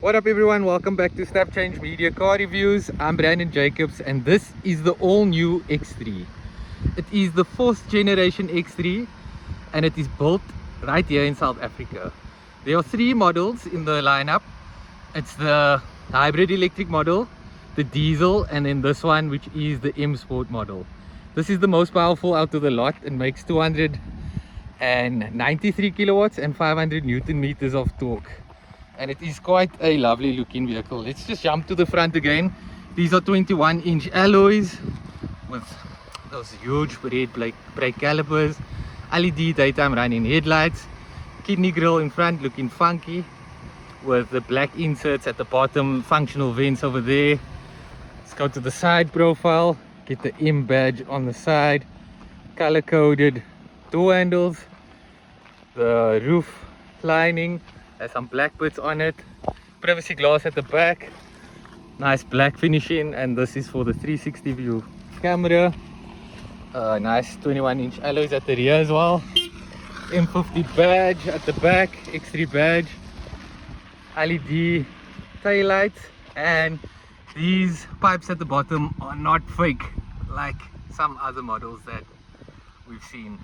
What up everyone, welcome back to Step Change Media Car Reviews. I'm Brandon Jacobs and this is the all new X3. It is the 4th generation X3 and it is built right here in South Africa. There are 3 models in the lineup. It's the hybrid electric model, the diesel, and then this one, which is the M Sport model. This is the most powerful out of the lot and makes 293 kilowatts and 500 Newton meters of torque. And it is quite a lovely looking vehicle. Let's just jump to the front again. These are 21-inch alloys with those huge red brake calipers, LED daytime running headlights, kidney grille in front looking funky with the black inserts at the bottom, functional vents over there. Let's go to the side profile, get the M badge on the side, color coded door handles, the roof lining has some black bits on it, privacy glass at the back, nice black finishing, and this is for the 360 view camera. Nice 21-inch alloys at the rear as well, M50 badge at the back, X3 badge, LED tail lights, and these pipes at the bottom are not fake like some other models that we've seen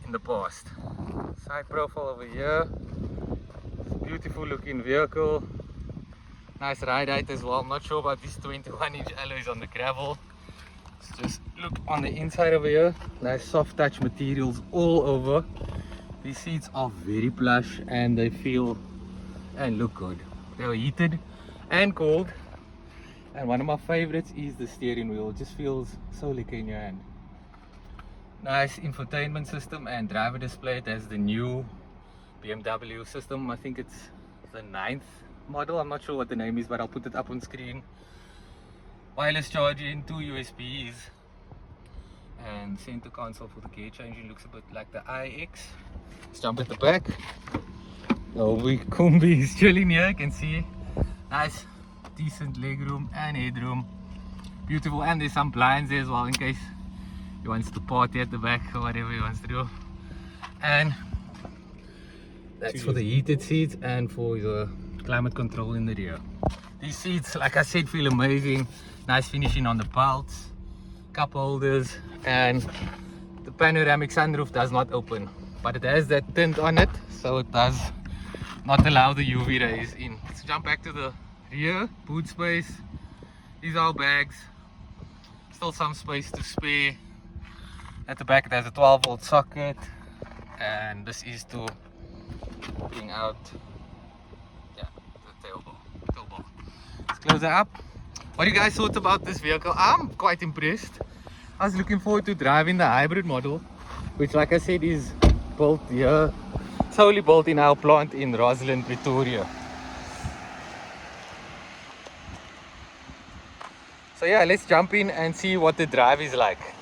in the past. Side profile over here, beautiful looking vehicle, nice ride height as well. I'm not sure about these 21-inch alloys on the gravel. Let's just look on the inside over here. Nice soft touch materials all over. These seats are very plush and they feel and look good. They are heated and cooled, and one of my favorites is the steering wheel. It just feels so liquor in your hand. Nice infotainment system and driver display. It has the new BMW system. I think it's the 9th model. I'm not sure what the name is, but I'll put it up on screen. Wireless charging, 2 USBs, and center console for the gear changing. Looks a bit like the iX. Let's jump at the back. Oh, Kumbi is chilling here. You can see nice decent legroom and headroom. Beautiful, and there's some blinds there as well in case he wants to party at the back or whatever he wants to do. And that's for the heated seats and for the climate control in the rear. These seats, like I said, feel amazing. Nice finishing on the belts, cup holders, and the panoramic sunroof does not open, but it has that tint on it, so it does not allow the UV rays in. Let's jump back to the rear. Boot space. These are our bags. Still some space to spare. At the back it has a 12-volt socket, and this is to bring out the tail bar. Let's close it up. What do you guys thought about this vehicle? I'm quite impressed. I was looking forward to driving the hybrid model, which, like I said, is built here, solely built in our plant in Rosslyn, Pretoria. So yeah, let's jump in and see what the drive is like.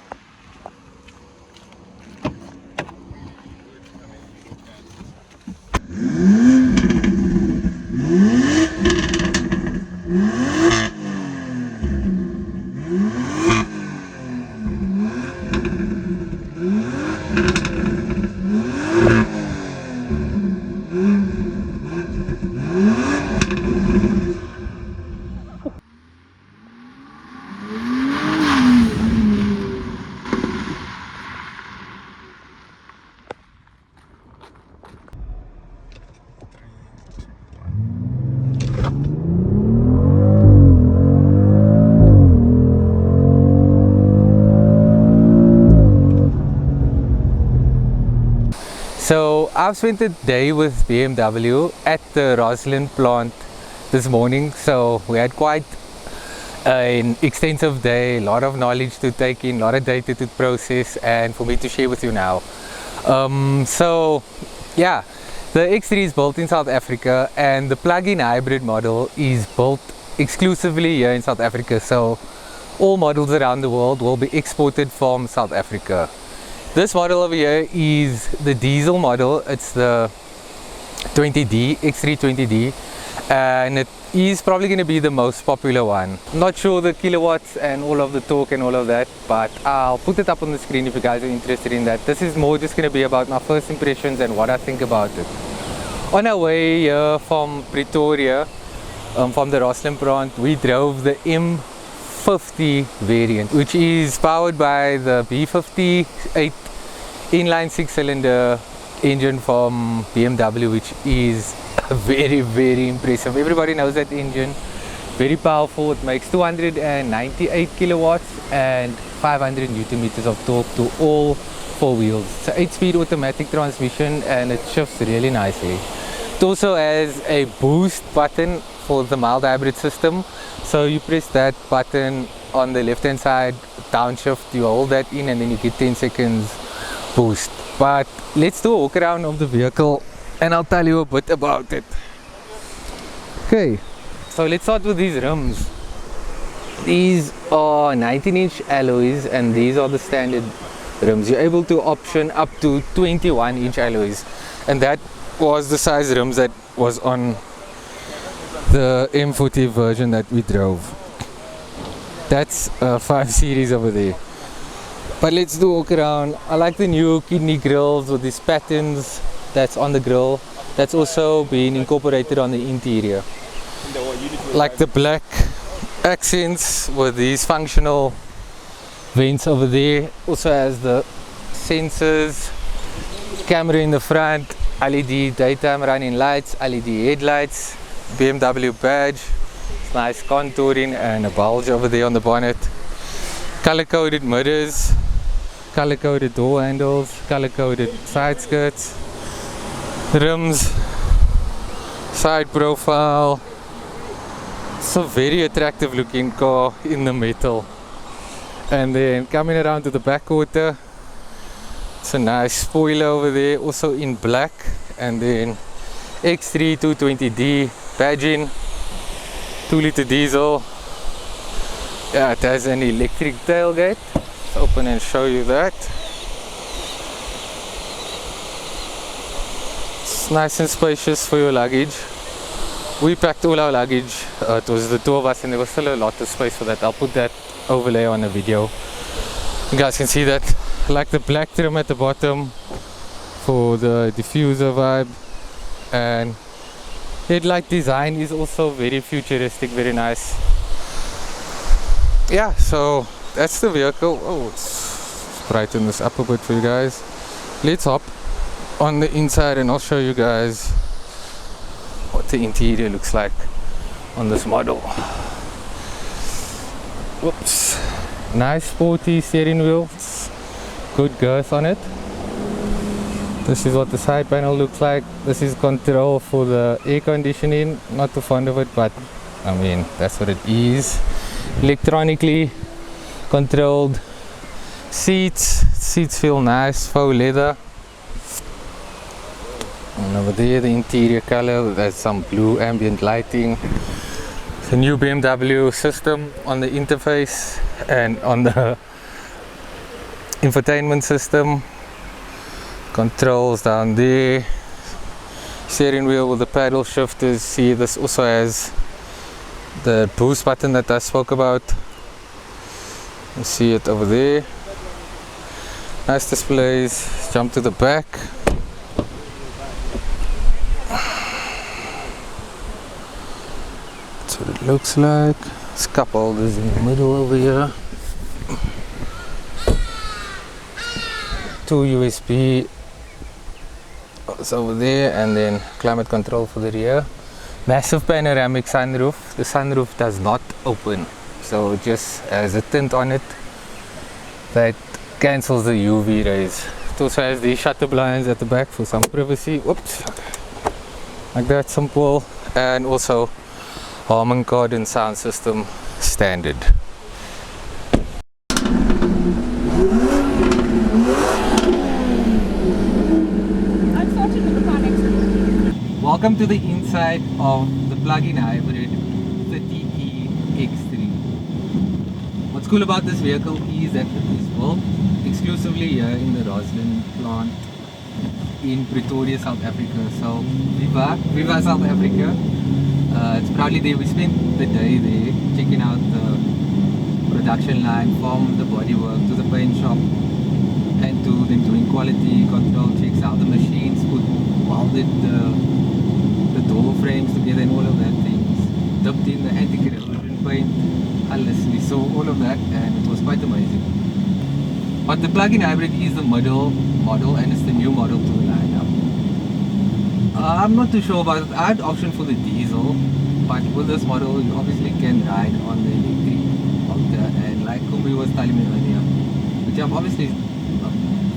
So I've spent a day with BMW at the Rosslyn plant this morning, so we had quite an extensive day, a lot of knowledge to take in, a lot of data to process, and for me to share with you now. So yeah, the X3 is built in South Africa and the plug-in hybrid model is built exclusively here in South Africa, so all models around the world will be exported from South Africa. This model over here is the diesel model. It's the 20D, X3 20D, and it is probably going to be the most popular one. Not sure the kilowatts and all of the torque and all of that, but I'll put it up on the screen if you guys are interested in that. This is more just going to be about my first impressions and what I think about it. On our way here from Pretoria, from the Rosslyn plant, we drove the M50 variant, which is powered by the B50 inline 6-cylinder engine from BMW, which is very impressive. Everybody knows that engine. Very powerful. It makes 298 kilowatts and 500 newton meters of torque to all four wheels. It's an 8-speed automatic transmission and it shifts really nicely. It also has a boost button for the mild hybrid system. So you press that button on the left hand side, downshift, you hold that in and then you get 10 seconds boost. But let's do a walk around of the vehicle and I'll tell you a bit about it. Okay, so let's start with these rims. These are 19-inch alloys and these are the standard rims. You're able to option up to 21-inch alloys, and that was the size rims that was on the M50 version that we drove. That's 5 Series over there. But let's do a walk around. I like the new kidney grills with these patterns that's on the grill. That's also been incorporated on the interior. Like the black accents with these functional vents over there. Also has the sensors, camera in the front, LED daytime running lights, LED headlights, BMW badge, nice contouring and a bulge over there on the bonnet. Color coded mirrors, color coded door handles, color coded side skirts, rims, side profile. It's a very attractive looking car in the metal. And then coming around to the back quarter, it's a nice spoiler over there, also in black. And then X3 220D badging, 2-liter diesel. Yeah, it has an electric tailgate. Let's open and show you that. It's nice and spacious for your luggage. We packed all our luggage. It was the two of us and there was still a lot of space for that. I'll put that overlay on the video. You guys can see that. I like the black trim at the bottom for the diffuser vibe, and headlight design is also very futuristic, very nice. Yeah, so that's the vehicle. Oh, let's brighten this up a bit for you guys. Let's hop on the inside and I'll show you guys what the interior looks like on this model. Whoops. Nice sporty steering wheel, good girth on it. This is what the side panel looks like. This is control for the air conditioning. Not too fond of it, but I mean that's what it is. Electronically controlled seats. Seats feel nice, faux leather. And over there the interior color, there's some blue ambient lighting. The new BMW system on the interface and on the infotainment system. Controls down there. Steering wheel with the paddle shifters. See, this also has the boost button that I spoke about. You see it over there. Nice displays. Let's jump to the back. That's what it looks like. There's cup holders in the middle over here. 2 USB it's over there, and then climate control for the rear. Massive panoramic sunroof. The sunroof does not open, so it just has a tint on it that cancels the UV rays. It also has these shutter blinds at the back for some privacy. Whoops, like that, simple. And also Harman Kardon sound system standard. Welcome to the inside of the plug-in hybrid 30e X3. What's cool about this vehicle is that it is built exclusively here in the Rosslyn plant in Pretoria, South Africa. So Viva South Africa. It's proudly there. We spent the day there checking out the production line from the bodywork to the paint shop and to them doing quality control checks, how the machines could welded the door frames together and all of that things. Dubbed in the anti-corrosion paint. We saw all of that and it was quite amazing. But the plug-in hybrid is the middle model and it's the new model to the lineup. I'm not too sure about it. I had option for the diesel, but with this model you obviously can ride on the electric motor, and like Kumbi was telling me earlier, which I've obviously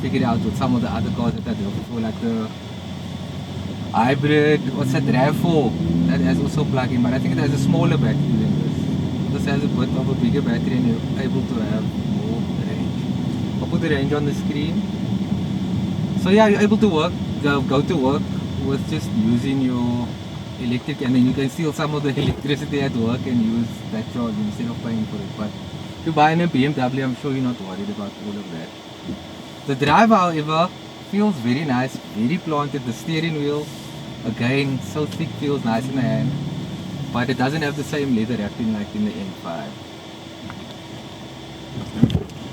figured out with some of the other cars that I drove before, like the hybrid, what's that, RAV4, that has also plug-in, but I think it has a smaller battery than this. This has a bit of a bigger battery and you're able to have more range. I'll put the range on the screen. So yeah, you're able to go to work with just using your electric, and then you can steal some of the electricity at work and use that charge instead of paying for it. But if you buy in a BMW, I'm sure you're not worried about all of that. The drive, however, feels very nice, very planted. The steering wheel, again, so thick, feels nice in the hand, but it doesn't have the same leather wrapping like in the M5.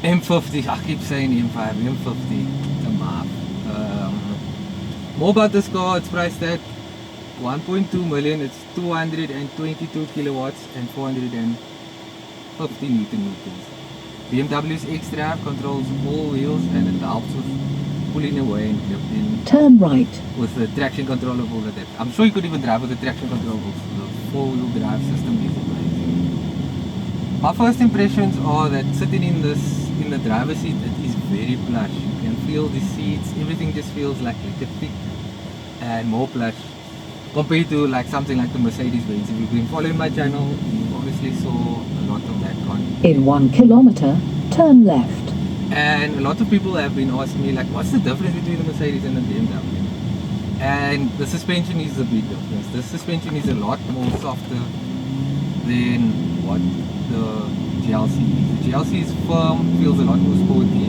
M50, I keep saying M5, M50, it's a mark. More about this car, it's priced at 1.2 million, it's 222 kilowatts and 450 Newton meters. BMW's xDrive controls all wheels and it helps with pulling away and gripping. Turn right. With the traction control of all of that. I'm sure you could even drive with the traction control of the four-wheel drive system is amazing. My first impressions are that sitting in the driver's seat, it is very plush. You can feel the seats, everything just feels like a thick and more plush compared to like something like the Mercedes-Benz. If you've been following my channel, you obviously saw a lot of that content. In 1 kilometer, turn left. And a lot of people have been asking me like, what's the difference between the Mercedes and the BMW? And the suspension is the big difference. The suspension is a lot more softer than what the GLC is. The GLC is firm, feels a lot more sporty,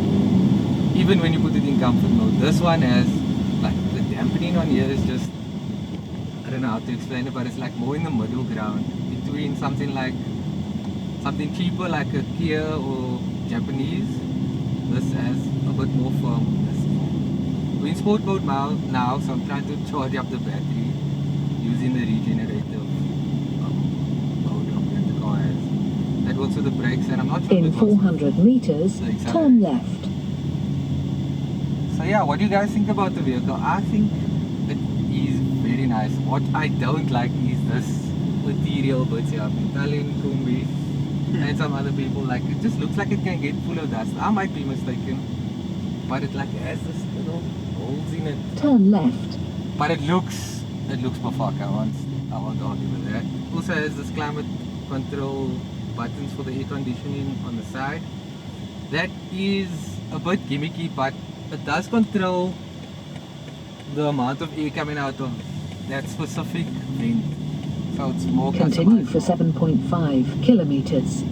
even when you put it in comfort mode. This one has like the dampening on here is just, I don't know how to explain it, but it's like more in the middle ground between something cheaper like a Kia or Japanese. This has a bit more firmness. We're in sport mode now, so I'm trying to charge up the battery using the regenerative mode that the car has. That works with the brakes, and I'm not sure. In 400 meters, turn left. So yeah, what do you guys think about the vehicle? I think it is very nice. What I don't like is this material bits here. I've been telling Kumbi and some other people, like, it just looks like it can get full of dust. I might be mistaken, but it like has this little holes in it. Turn left. But it looks perfect. I won't argue with that. Also has this climate control buttons for the air conditioning on the side. That is a bit gimmicky, but it does control the amount of air coming out of that specific vent. So it's more Continue for customizable. 7.5 kilometers.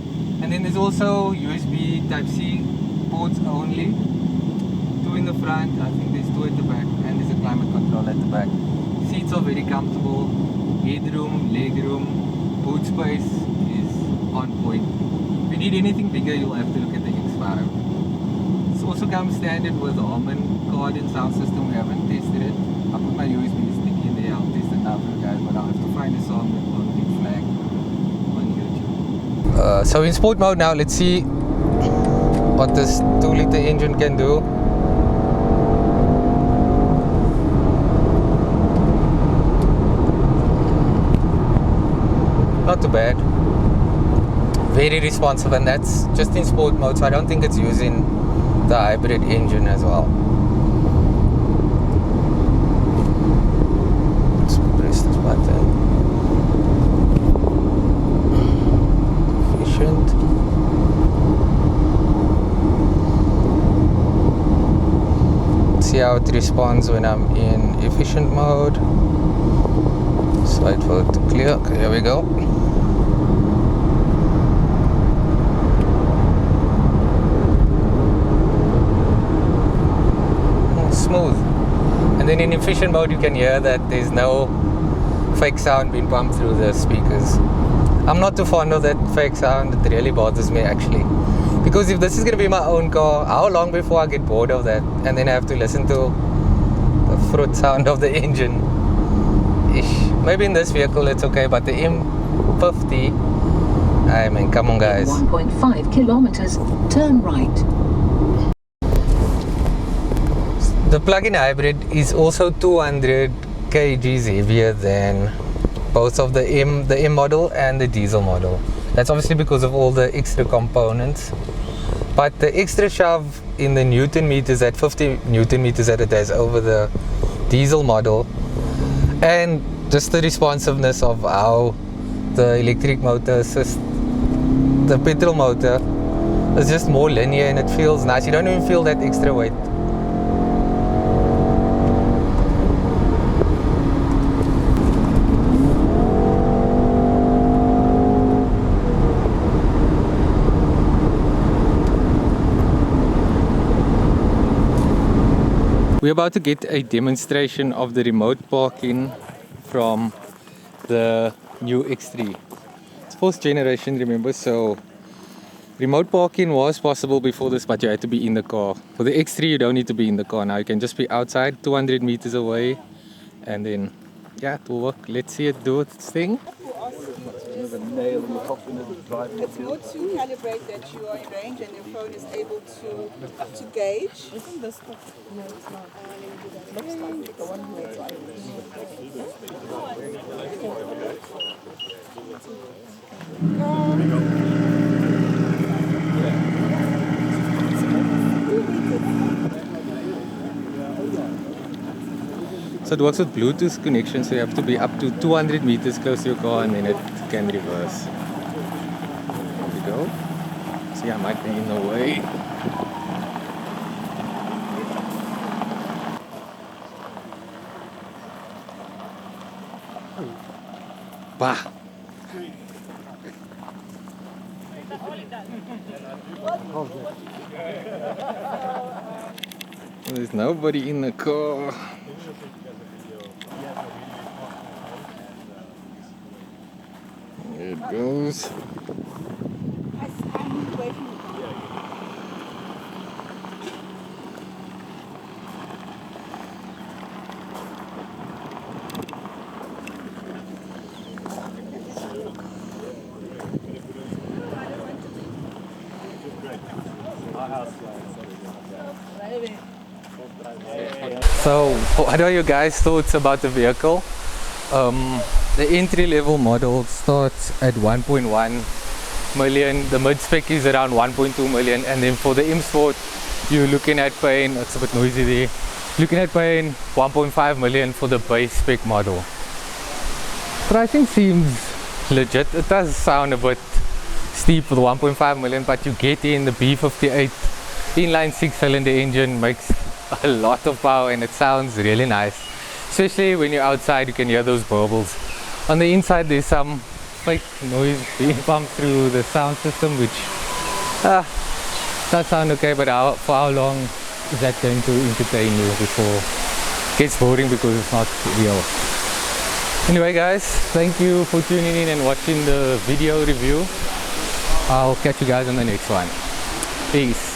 And then there's also USB Type-C ports only. 2 in the front, I think there's 2 at the back, and there's a climate control at the back. Seats are very comfortable. Headroom, legroom, boot space is on point. If you need anything bigger, you'll have to look at the X5. It's also comes standard with the Harman Kardon sound system. We haven't tested it. I put my USB stick in there. I'll test it now for you guys, but I'll have to find a song that will get flagged on YouTube. So in sport mode now, let's see what this 2-liter engine can do. Not too bad. Very responsive, and that's just in sport mode, so I don't think it's using the hybrid engine as well. Let's press this button. Efficient. Let's see how it responds when I'm in efficient mode. Just wait for it to clear. Okay, here we go. Smooth. And then in efficient mode you can hear that there's no fake sound being pumped through the speakers. I'm not too fond of that fake sound. It really bothers me actually, because if this is going to be my own car, how long before I get bored of that and then I have to listen to the fruit sound of the engine? Ish. maybe in this vehicle it's okay, but the M50, I mean, come on guys. 1.5 kilometers, turn right. The plug-in hybrid is also 200 kgs heavier than both of the M model and the diesel model. That's obviously because of all the extra components. But the extra shove in the Newton meters at 50 Newton meters that it has over the diesel model, and just the responsiveness of how the electric motor assists the petrol motor is just more linear and it feels nice. You don't even feel that extra weight. We're about to get a demonstration of the remote parking from the new X3. It's 4th generation, remember, so remote parking was possible before this, but you had to be in the car. For the X3 you don't need to be in the car now, you can just be outside 200 meters away, and then yeah, it will work. Let's see it do its thing. It's more to calibrate that you are in range and your phone is able to gauge. Isn't this the... No, it's not. Looks like the one who is So it works with Bluetooth connection, so you have to be up to 200 meters close to your car and then it can reverse. There we go. See, I might be in the way. Bah! There's nobody in the car. There it goes. So, what are your guys' thoughts about the vehicle? The entry-level model starts at 1.1 million. The mid-spec is around 1.2 million, and then for the M Sport, you're looking at paying, it's a bit noisy there, looking at paying 1.5 million for the base spec model. Pricing seems legit. It does sound a bit steep for the 1.5 million, but you get in the B58 inline 6-cylinder engine, makes a lot of power and it sounds really nice, especially when you're outside. You can hear those burbles. On the inside there's some fake noise being pumped through the sound system, which does sound okay, but for how long is that going to entertain you before it gets boring because it's not real? Anyway guys, thank you for tuning in and watching the video review. I'll catch you guys on the next one. Peace.